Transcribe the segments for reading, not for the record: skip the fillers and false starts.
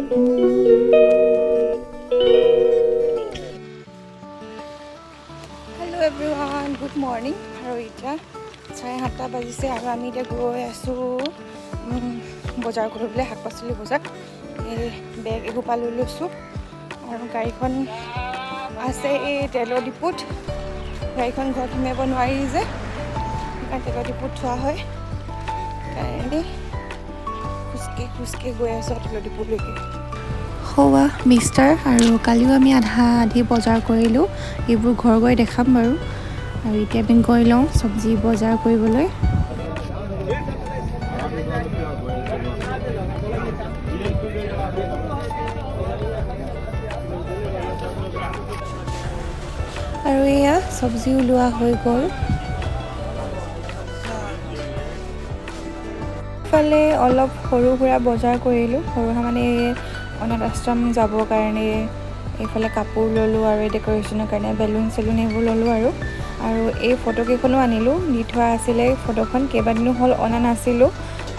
Hello everyone, good morning. আৰু এতিয়া 7:30 বাজিছে আৰু আমি এতিয়া গৈ আছোঁ বজাৰ কৰিবলৈ, শাক পাচলি বজাৰ। এই বেগ এসোপা লৈ লৈছোঁ আৰু গাড়ীখন আছে এই তেলৰ ডিপুত। গাড়ীখন ঘৰত সোমাব নোৱাৰি যে, তেলৰ ডিপুত থোৱা হয় কাৰণে খোজকাঢ়ি গৈ আছোঁ তেলৰ ডিপুলৈকে। সৌৱা মিষ্টাৰ, আৰু কালিও আমি আধি বজাৰ কৰিলোঁ। এইবোৰ ঘৰ গৈ দেখাম বাৰু। আৰু এতিয়া আমি গৈ লওঁ চব্জি বজাৰ কৰিবলৈ। আৰু এয়া চব্জি ওলোৱা হৈ গ'ল। ইফালে অলপ সৰু সুৰা বজাৰ কৰিলোঁ। সৰু সুৰা মানে অনাথ আশ্ৰম যাবৰ কাৰণে এইফালে কাপোৰ ল'লোঁ আৰু ডেক'ৰেশ্যনৰ কাৰণে বেলুন চেলুন এইবোৰ ল'লোঁ আৰু এই ফটোকেইখনো আনিলোঁ। দি থোৱা আছিলে ফটোখন, কেইবাদিনো হ'ল অনা নাছিলোঁ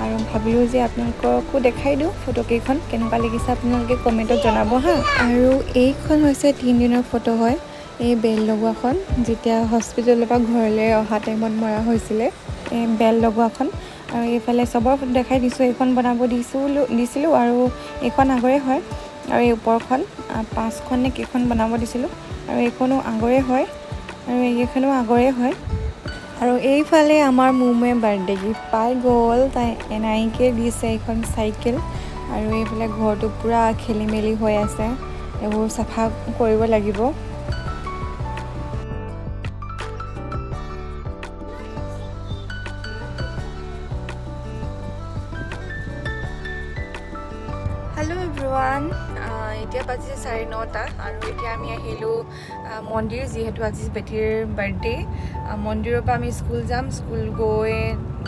আৰু ভাবিলোঁ যে আপোনালোককো দেখাই দিওঁ ফটোকেইখন। কেনেকুৱা লাগিছে আপোনালোকে কমেণ্টত জনাব হা। আৰু এইখন হৈছে 3 দিনৰ ফটো হয়। এই বেল লগোৱাখন যেতিয়া হস্পিটেলৰ পৰা ঘৰলৈ অহা টাইমত মৰা হৈছিলে, এই বেল লগোৱাখন। আৰু এইফালে চবৰ দেখাই দিছোঁ। এইখন বনাব দিছিলোঁ আৰু এইখন আগৰে হয়। আৰু এই ওপৰখন 5খন নে কেইখন বনাব দিছিলোঁ আৰু এইখনো আগৰে হয় আৰু এইকেইখনো আগৰে হয়। আৰু এইফালে আমাৰ মুমুৱে বাৰ্থডে গিফ্ট পাই গ'ল। তাই NIকে দিছে এইখন চাইকেল। আৰু এইফালে ঘৰটো পূৰা খেলি মেলি হৈ আছে, এইবোৰ চাফা কৰিব লাগিব। হেল্ল' এভৰিৱান, এতিয়া বাজিছে 9:30 আৰু এতিয়া আমি আহিলোঁ মন্দিৰ, যিহেতু আজি বেটিৰ বাৰ্থডে'। মন্দিৰৰ পৰা আমি স্কুল যাম, স্কুল গৈ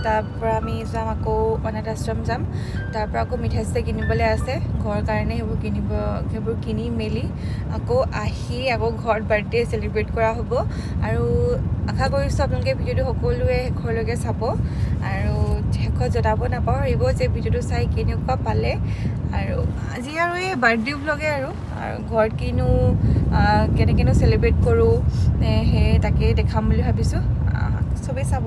তাৰ পৰা আমি যাম আকৌ অনাথ আশ্ৰম যাম। তাৰ পৰা আকৌ মিঠাই চিঠাই কিনিবলৈ আছে ঘৰৰ কাৰণে, সেইবোৰ কিনি মেলি আকৌ আহি আকৌ ঘৰত বাৰ্থডে চেলিব্ৰেট কৰা হ'ব। আৰু আশা কৰিছোঁ আপোনালোকে ভিডিঅ'টো সকলোৱে শেষলৈকে চাব আৰু শেষত জনাব নাপাহৰিব যে ভিডিঅ'টো চাই কেনেকুৱা পালে। আৰু আজি আৰু এই বাৰ্থডে ব্লগে আৰু ঘৰত কেনেকৈনো চেলিব্ৰেট কৰোঁ সেই তাকেই দেখাম বুলি ভাবিছোঁ। চবেই চাব।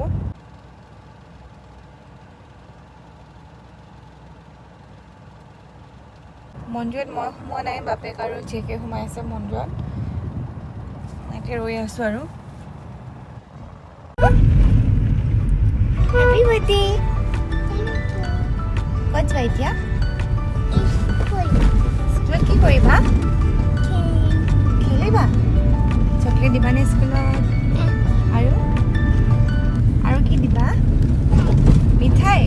মন্দিৰত মই সোমোৱা নাই, বাপেক আৰু জীয়েকে সোমাই আছে মন্দিৰত। এতিয়া ৰৈ আছোঁ আৰু। Happy birthday. ক'ত যোৱা এতিয়া? স্কুলত কি কৰিবা? খেলিবা? চকলেট দিবানে স্কুলত? আৰু কি দিবা? মিঠাই?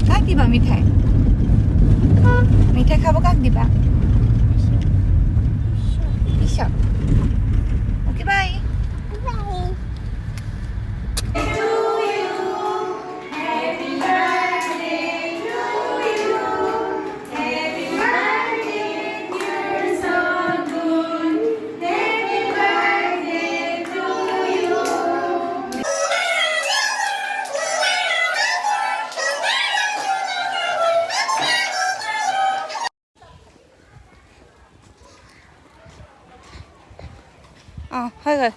কাক দিবা মিঠাই? মিঠাই খাব কাক দিবা? পিছত। Okay bye. হৈ গ'ল।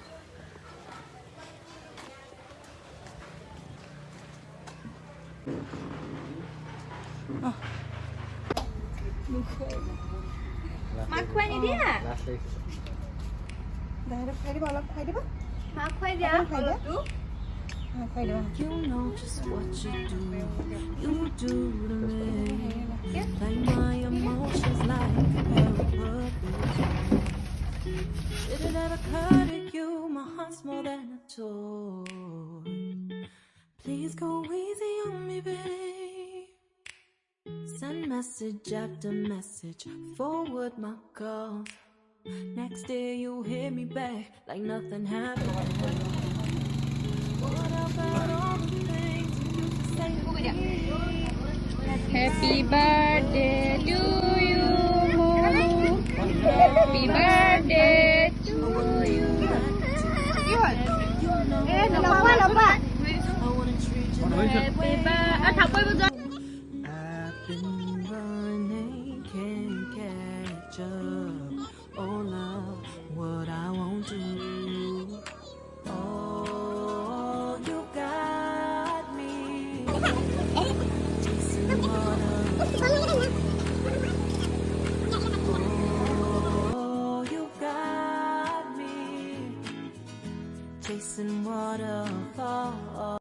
মাক খুৱাই নিদিয়া? খুৱাই দিবা, অলপ খুৱাই দিবা। মাক খুৱাই দিয়া অলপটো। খুৱাই দিবা। You know just what you do to me. Like my emotions like a did it ever occur to you my heart's more than a toy? Please go easy on me, babe. Send message after message, forward my calls. Next day you hit me back like nothing happened. What about all the things you used to say to me? Happy birthday to you, Mumu. Happy birthday to you. I wanna treat you Happy birthday. I've been running, can't Chasing waterfalls. Oh, you got me chasing waterfalls.